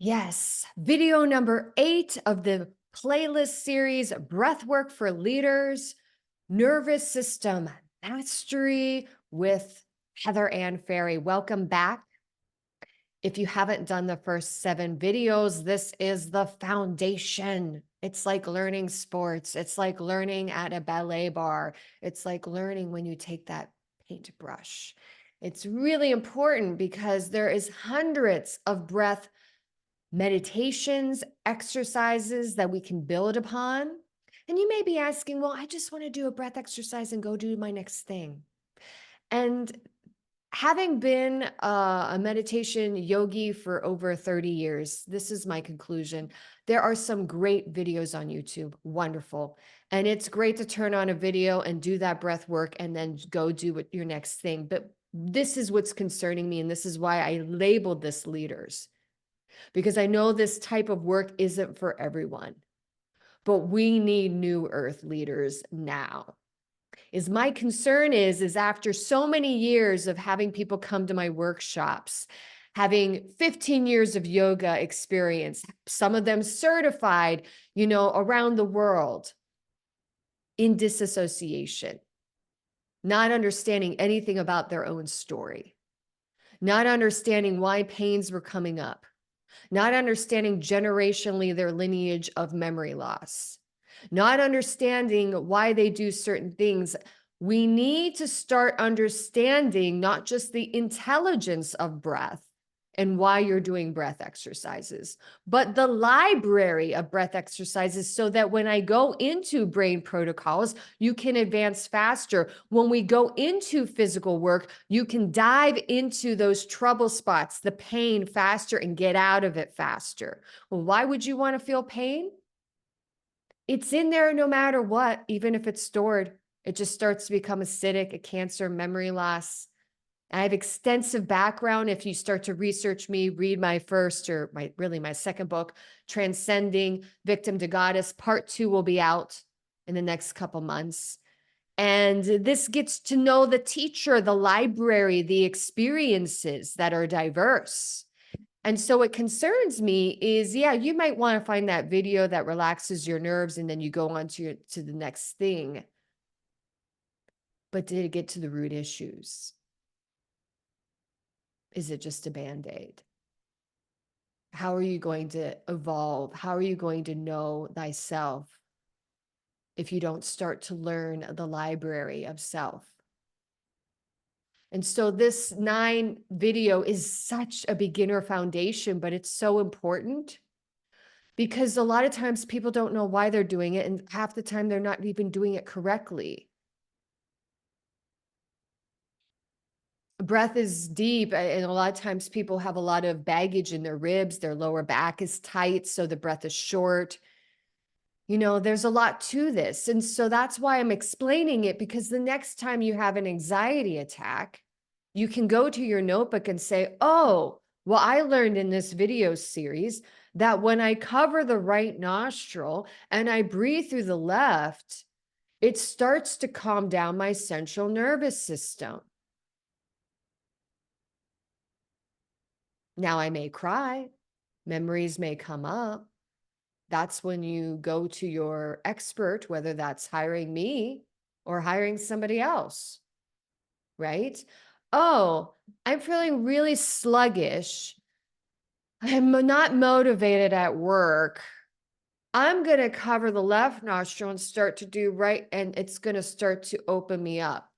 Yes, video number 8 of the playlist series Breathwork for Leaders, Nervous System Mastery with Heather Ann Ferri. Welcome back. If you haven't done the first 7 videos, this is the foundation. It's like learning sports. It's like learning at a ballet bar. It's like learning when you take that paintbrush. It's really important because there is hundreds of breath meditations, exercises that we can build upon. And you may be asking, well, I just want to do a breath exercise and go do my next thing. And having been a meditation yogi for over 30 years, this is my conclusion. There are some great videos on YouTube. Wonderful. And it's great to turn on a video and do that breath work and then go do your next thing. But this is what's concerning me. And this is why I labeled this leaders, because I know this type of work isn't for everyone, but we need new earth leaders now. My concern is after so many years of having people come to my workshops, having 15 years of yoga experience, some of them certified, around the world in disassociation, not understanding anything about their own story, not understanding why pains were coming up, not understanding generationally their lineage of memory loss, not understanding why they do certain things. We need to start understanding not just the intelligence of breath and why you're doing breath exercises, but the library of breath exercises so that when I go into brain protocols, you can advance faster. When we go into physical work, you can dive into those trouble spots, the pain faster and get out of it faster. Well, why would you want to feel pain? It's in there no matter what, even if it's stored. It just starts to become acidic, a cancer, memory loss. I have extensive background. If you start to research me, read my first or my second book, Transcending Victim to Goddess. Part 2 will be out in the next couple months. And this gets to know the teacher, the library, the experiences that are diverse. And so what concerns me is, yeah, you might want to find that video that relaxes your nerves and then you go on to the next thing. But did it get to the root issues? Is it just a Band-Aid? How are you going to evolve? How are you going to know thyself if you don't start to learn the library of self? And so this 9 video is such a beginner foundation, but it's so important because a lot of times people don't know why they're doing it. And half the time they're not even doing it correctly. Breath is deep, and a lot of times people have a lot of baggage in their ribs. Their lower back is tight, so the breath is short. There's a lot to this. And so that's why I'm explaining it, because the next time you have an anxiety attack, you can go to your notebook and say, oh, well, I learned in this video series that when I cover the right nostril and I breathe through the left, it starts to calm down my central nervous system. Now I may cry, memories may come up. That's when you go to your expert, whether that's hiring me or hiring somebody else, right? Oh, I'm feeling really sluggish. I'm not motivated at work. I'm going to cover the left nostril and start to do right, and it's going to start to open me up.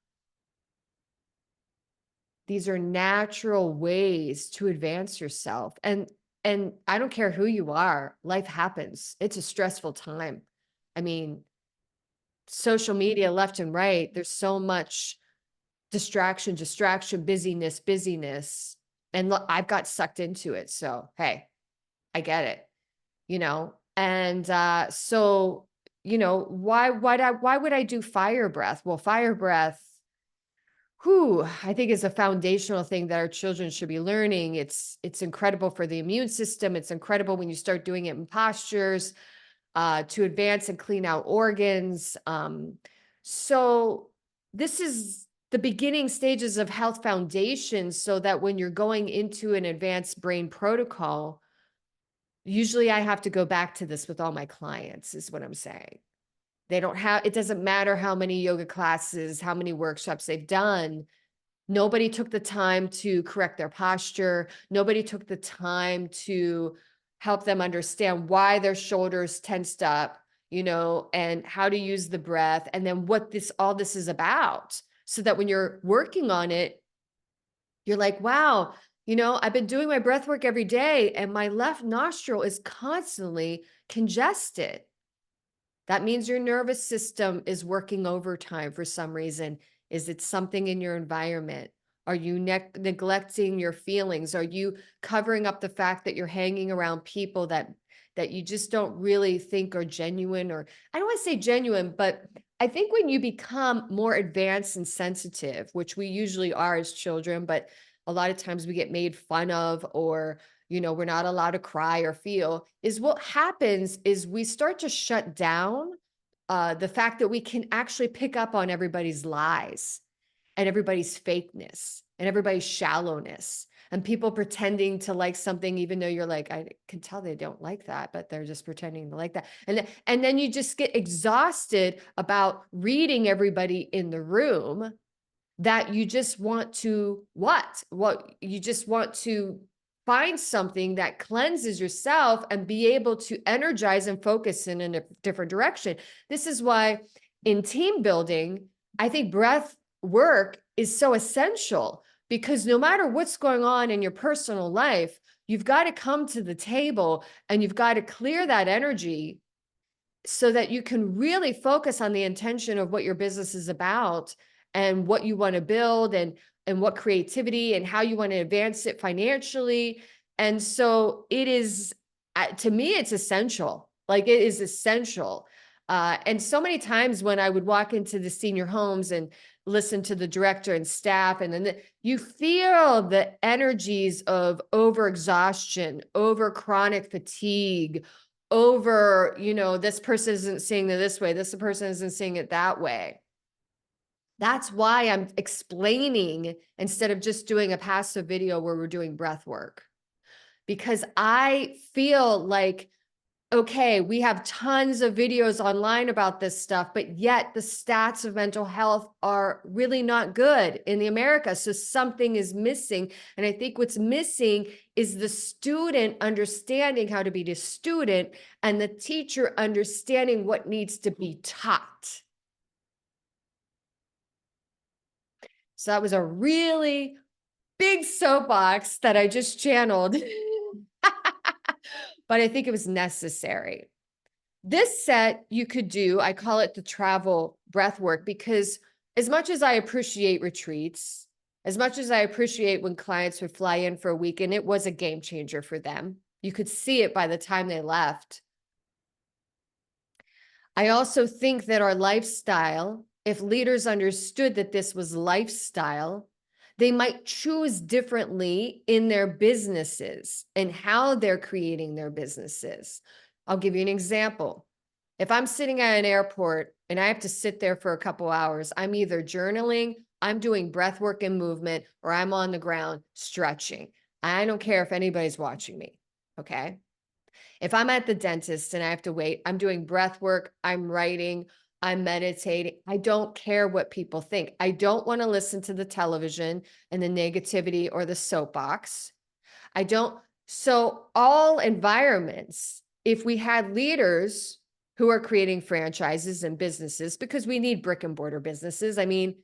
These are natural ways to advance yourself. And I don't care who you are, life happens. It's a stressful time. I mean, social media left and right, there's so much distraction, busyness. And look, I've got sucked into it. So, hey, I get it, And so, why would I do fire breath? Well, fire breath, I think is a foundational thing that our children should be learning. It's incredible for the immune system. It's incredible when you start doing it in postures to advance and clean out organs. So this is the beginning stages of health foundations, so that when you're going into an advanced brain protocol, Usually I have to go back to this with all my clients, is what I'm saying. They don't have, it doesn't matter how many yoga classes, how many workshops they've done. Nobody took the time to correct their posture. Nobody took the time to help them understand why their shoulders tensed up, and how to use the breath, and then what all this is about. So that when you're working on it, you're like, wow, I've been doing my breath work every day and my left nostril is constantly congested. That means your nervous system is working overtime for some reason. Is it something in your environment? Are you neglecting your feelings? Are you covering up the fact that you're hanging around people that you just don't really think are genuine? Or I don't want to say genuine, but I think when you become more advanced and sensitive, which we usually are as children, but a lot of times we get made fun of, or we're not allowed to cry or feel, is what happens is we start to shut down the fact that we can actually pick up on everybody's lies and everybody's fakeness and everybody's shallowness and people pretending to like something, even though you're like, I can tell they don't like that, but they're just pretending to like that. And then you just get exhausted about reading everybody in the room, that you just want to what you just want to find something that cleanses yourself and be able to energize and focus in a different direction. This is why in team building, I think breath work is so essential, because no matter what's going on in your personal life, you've got to come to the table and you've got to clear that energy so that you can really focus on the intention of what your business is about and what you want to build, and what creativity and how you want to advance it financially. And so it is, to me, it's essential. Like, it is essential. And so many times when I would walk into the senior homes and listen to the director and staff, and then you feel the energies of overexhaustion, over chronic fatigue, over, this person isn't seeing it this way, this person isn't seeing it that way. That's why I'm explaining instead of just doing a passive video where we're doing breath work, because I feel like, okay, we have tons of videos online about this stuff, but yet the stats of mental health are really not good in the America. So something is missing. And I think what's missing is the student understanding how to be the student, and the teacher understanding what needs to be taught. So that was a really big soapbox that I just channeled, but I think it was necessary. This set you could do, I call it the travel breath work, because as much as I appreciate retreats, as much as I appreciate when clients would fly in for a week, and it was a game changer for them, you could see it by the time they left. I also think that our lifestyle, if leaders understood that this was lifestyle, they might choose differently in their businesses and how they're creating their businesses. I'll give you an example. If I'm sitting at an airport and I have to sit there for a couple hours, I'm either journaling, I'm doing breath work and movement, or I'm on the ground stretching. I don't care if anybody's watching me, okay? If I'm at the dentist and I have to wait, I'm doing breath work, I'm writing, I'm meditating. I don't care what people think. I don't want to listen to the television and the negativity or the soapbox. I don't. So all environments, if we had leaders who are creating franchises and businesses, because we need brick and mortar businesses. I mean,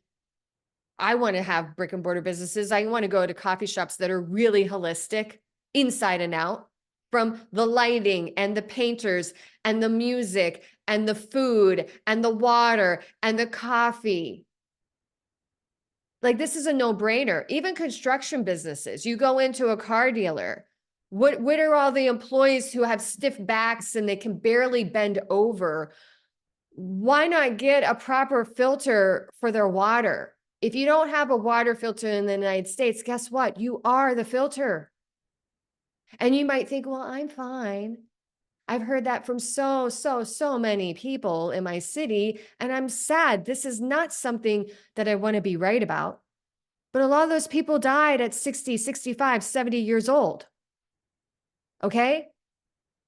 I want to have brick and mortar businesses. I want to go to coffee shops that are really holistic, inside and out, from the lighting and the painters and the music and the food and the water and the coffee. Like, this is a no-brainer. Even construction businesses, you go into a car dealer. What are all the employees who have stiff backs and they can barely bend over? Why not get a proper filter for their water? If you don't have a water filter in the United States, guess what? You are the filter. And you might think, well, I'm fine. I've heard that from so many people in my city, and I'm sad. This is not something that I want to be right about. But a lot of those people died at 60, 65, 70 years old. Okay?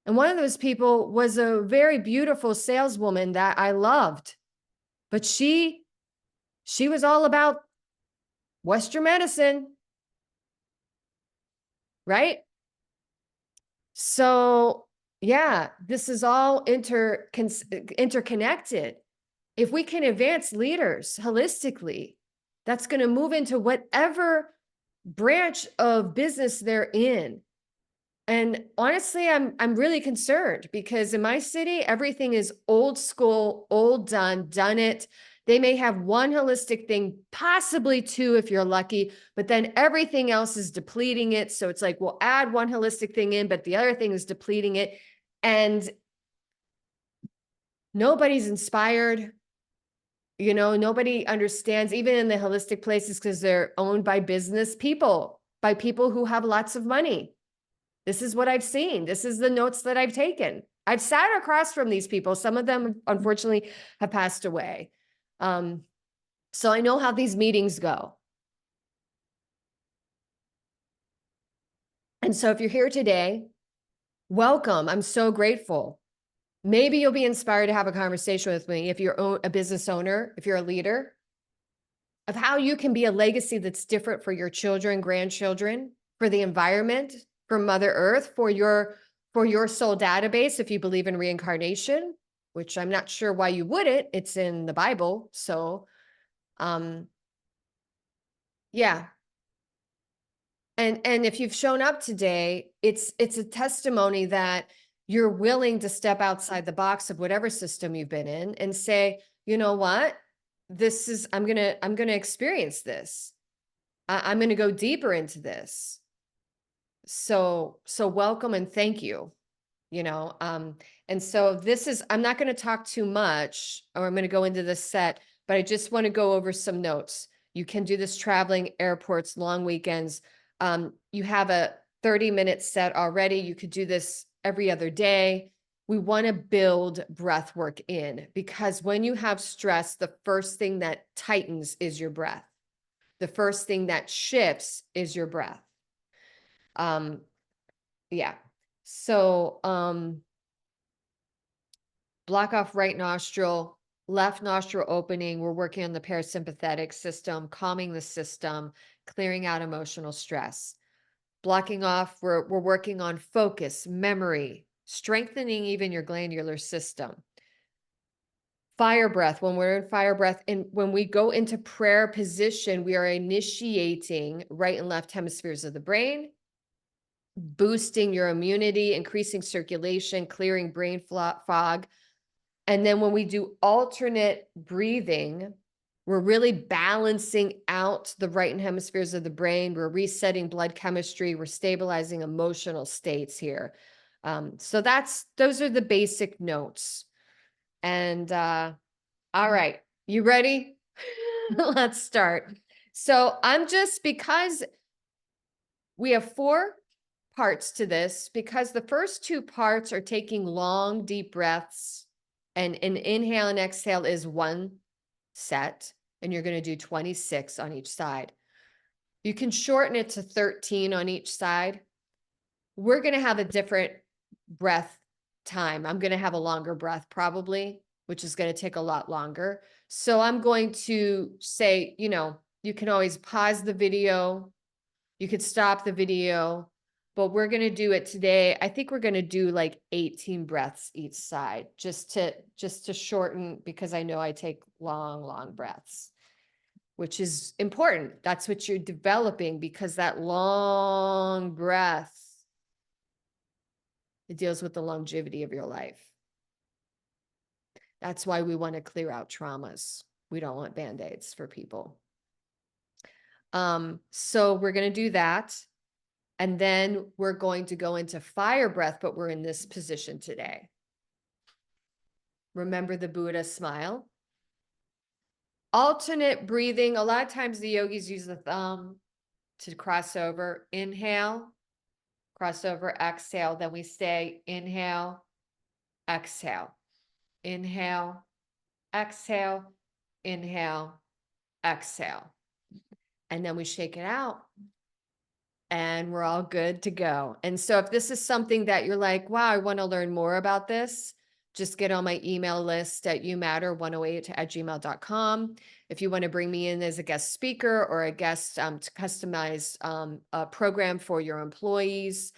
And one of those people was a very beautiful saleswoman that I loved, but she was all about Western medicine, right? So, yeah, this is all interconnected. If we can advance leaders holistically, that's going to move into whatever branch of business they're in. And honestly, I'm really concerned because in my city, everything is old school, old done it. They may have one holistic thing, possibly two if you're lucky, but then everything else is depleting it. So it's like, we'll add one holistic thing in, but the other thing is depleting it. And nobody's inspired. Nobody understands, even in the holistic places, because they're owned by business people, by people who have lots of money. This is what I've seen. This is the notes that I've taken. I've sat across from these people. Some of them, unfortunately, have passed away. So I know how these meetings go. And so if you're here today, welcome. I'm so grateful. Maybe you'll be inspired to have a conversation with me if you're a business owner, if you're a leader, of how you can be a legacy that's different for your children, grandchildren, for the environment, for Mother Earth, for your soul database, if you believe in reincarnation, which I'm not sure why you wouldn't. It's in the Bible. So, yeah. And if you've shown up today, it's a testimony that you're willing to step outside the box of whatever system you've been in and say, you know what? I'm gonna experience this. I'm gonna go deeper into this. So welcome and thank you. And so I'm not going to talk too much, or I'm going to go into this set, but I just want to go over some notes. You can do this traveling, airports, long weekends. You have a 30-minute set already. You could do this every other day. We want to build breath work in, because when you have stress, the first thing that tightens is your breath. The first thing that shifts is your breath. Yeah. So, block off right nostril, left nostril opening. We're working on the parasympathetic system, calming the system, clearing out emotional stress. Blocking off, we're working on focus, memory, strengthening even your glandular system. Fire breath, when we're in fire breath, and when we go into prayer position, we are initiating right and left hemispheres of the brain, boosting your immunity, increasing circulation, clearing brain fog. And then when we do alternate breathing, we're really balancing out the right hemispheres of the brain. We're resetting blood chemistry. We're stabilizing emotional states here. So those are the basic notes. And all right, you ready? Let's start. So because we have 4 parts to this, because the first 2 parts are taking long, deep breaths, and an inhale and exhale is 1 set, and you're going to do 26 on each side. You can shorten it to 13 on each side. We're going to have a different breath time. I'm going to have a longer breath probably, which is going to take a lot longer. So I'm going to say, you can always pause the video. You could stop the video, but we're going to do it today. I think we're going to do like 18 breaths each side, just to shorten, because I know I take long, long breaths, which is important. That's what you're developing, because that long breath, it deals with the longevity of your life. That's why we want to clear out traumas. We don't want Band-Aids for people. So we're going to do that. And then we're going to go into fire breath, but we're in this position today. Remember the Buddha smile. Alternate breathing. A lot of times the yogis use the thumb to cross over. Inhale, cross over, exhale. Then we say inhale, exhale, inhale, exhale, inhale, exhale. And then we shake it out. and we're all good to go. And so if this is something that you're like, wow, I want to learn more about this, just get on my email list at youmatter108@gmail.com. If you want to bring me in as a guest speaker or a guest to customize a program for your employees,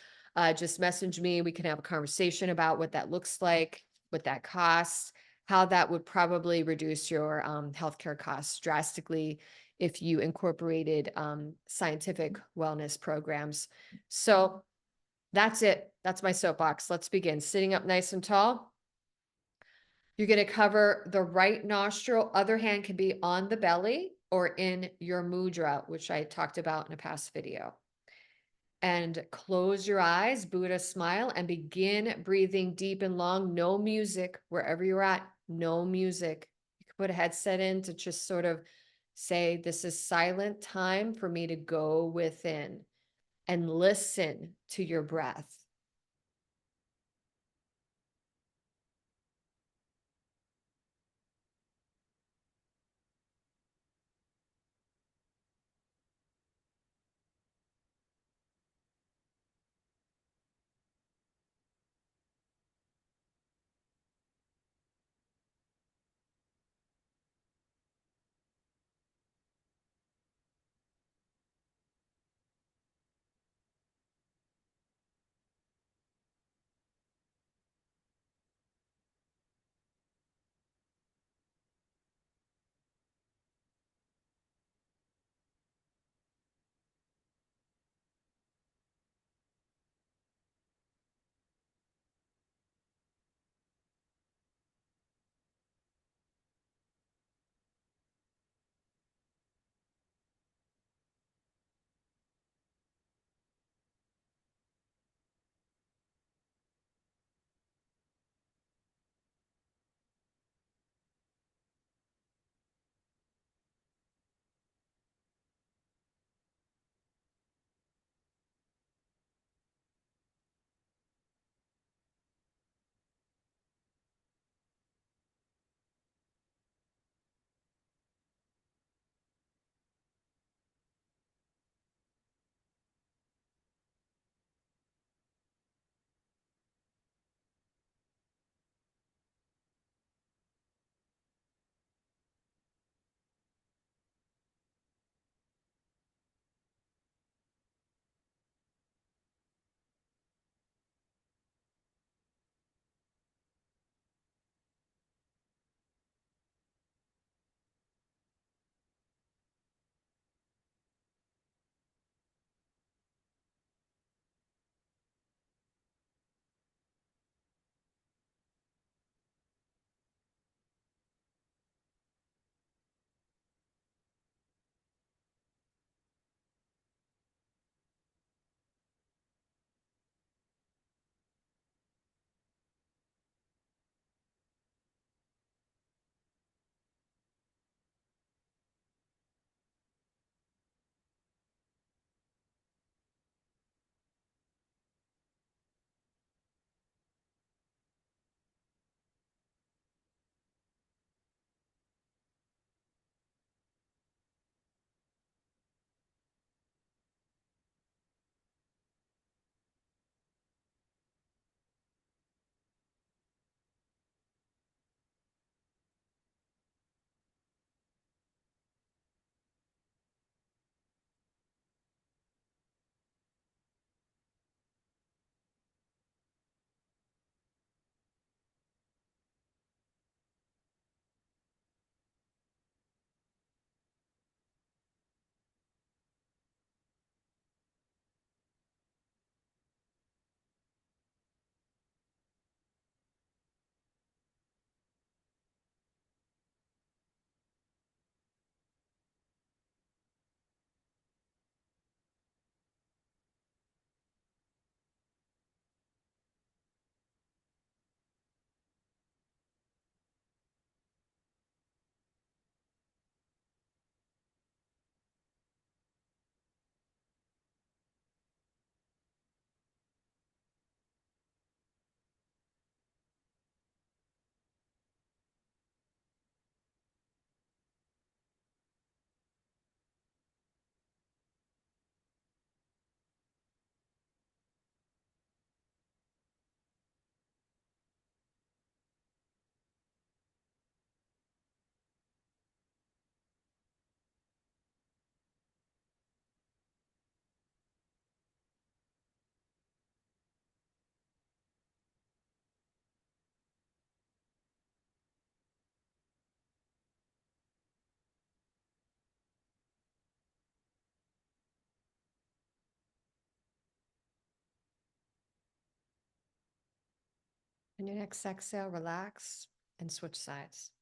just message me. We can have a conversation about what that looks like, what that costs, how that would probably reduce your healthcare costs drastically if you incorporated scientific wellness programs. So that's it. That's my soapbox. Let's begin. Sitting up nice and tall. You're going to cover the right nostril. Other hand can be on the belly or in your mudra, which I talked about in a past video. And close your eyes, Buddha smile, and begin breathing deep and long. No music wherever you're at. No music. You can put a headset in to just sort of say, this is silent time for me to go within and listen to your breath. On your next exhale, relax and switch sides.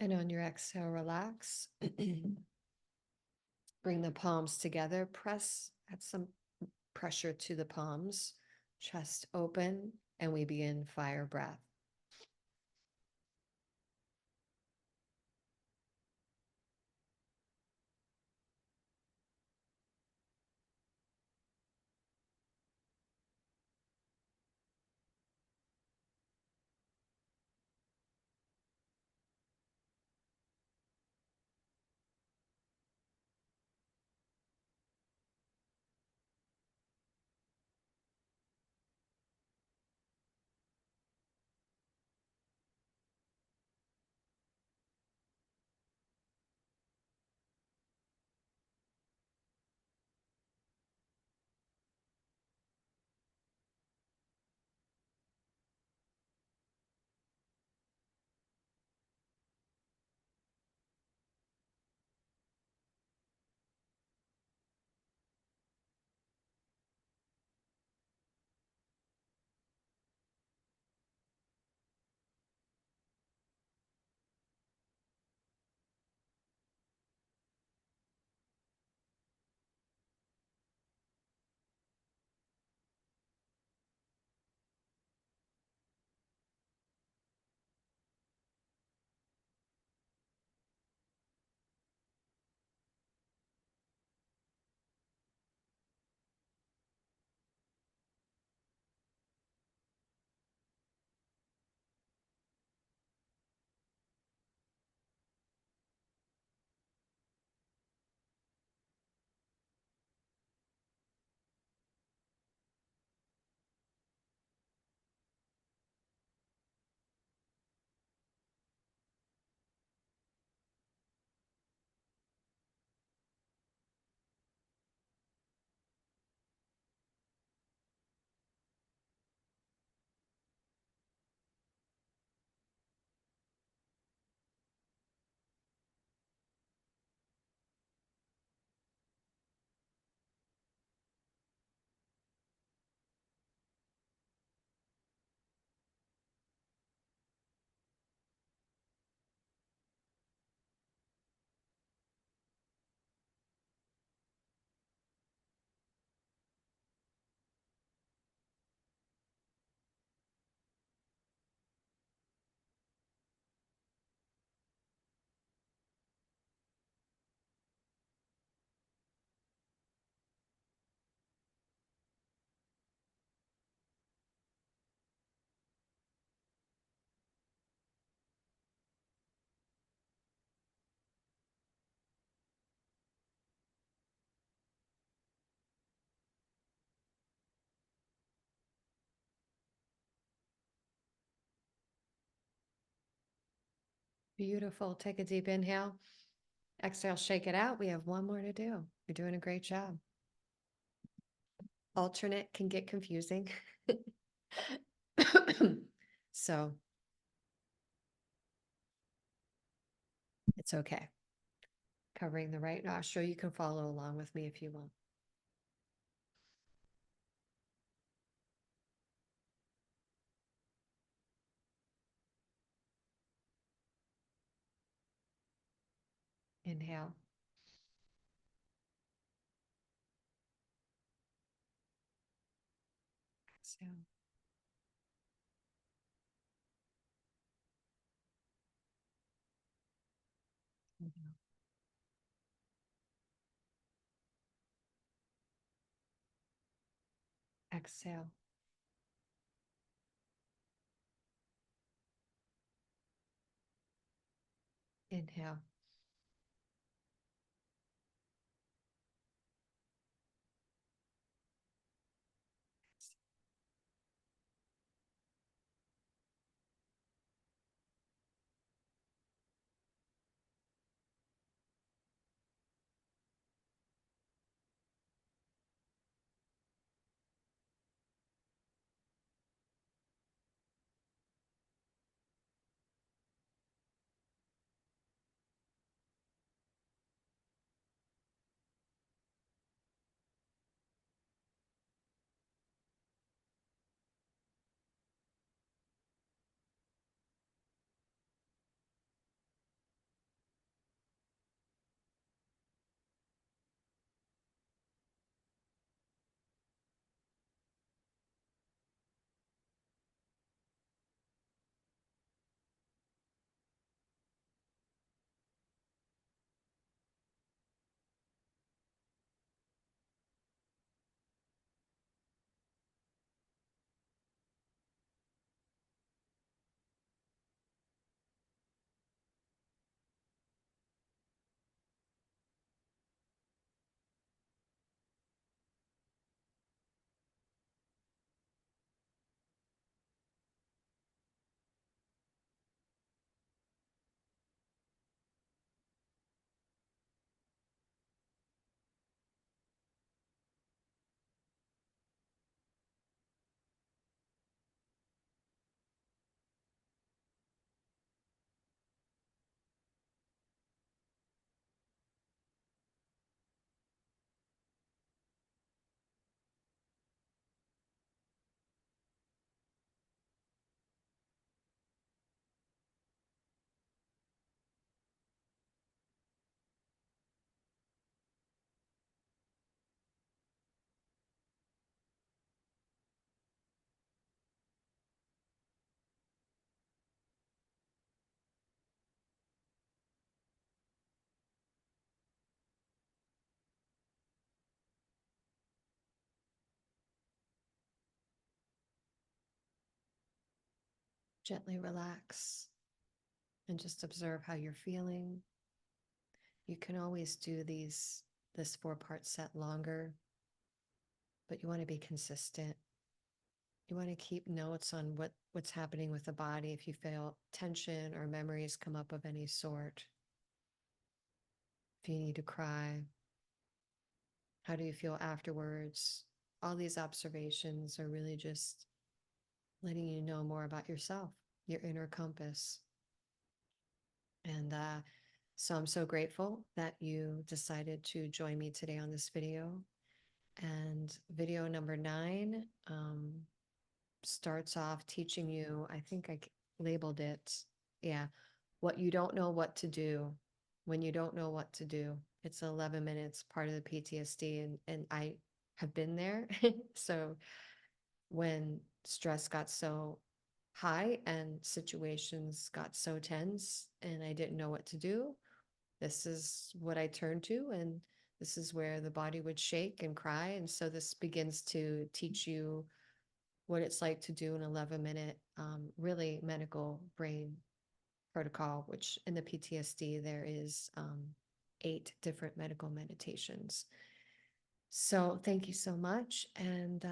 And on your exhale, relax. Bring the palms together. Add some pressure to the palms. Chest open. And we begin fire breath. Beautiful. Take a deep inhale. Exhale, shake it out. We have one more to do. You're doing a great job. Alternate can get confusing. So it's okay. Covering the right nostril. You can follow along with me if you want. Inhale. Exhale. Inhale. Exhale. Inhale. Gently relax and just observe how you're feeling. You can always do this 4-part set longer, but you want to be consistent. You want to keep notes on what's happening with the body if you feel tension or memories come up of any sort. If you need to cry, how do you feel afterwards? All these observations are really just letting you know more about yourself, your inner compass. And so I'm so grateful that you decided to join me today on this video. And video number 9 starts off teaching you, I think labeled it, yeah, what you don't know what to do when you don't know what to do. It's 11 minutes, part of the PTSD, and I have been there. So when stress got so high and situations got so tense and I didn't know what to do, this is what I turned to, and this is where the body would shake and cry. And so this begins to teach you what it's like to do an 11-minute, really medical brain protocol, which in the PTSD, there is 8 different medical meditations. So thank you so much. And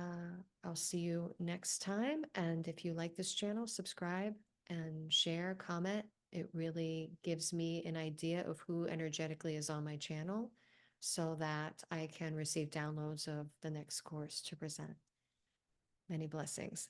I'll see you next time. And if you like this channel, subscribe and share, comment. It really gives me an idea of who energetically is on my channel so that I can receive downloads of the next course to present. Many blessings.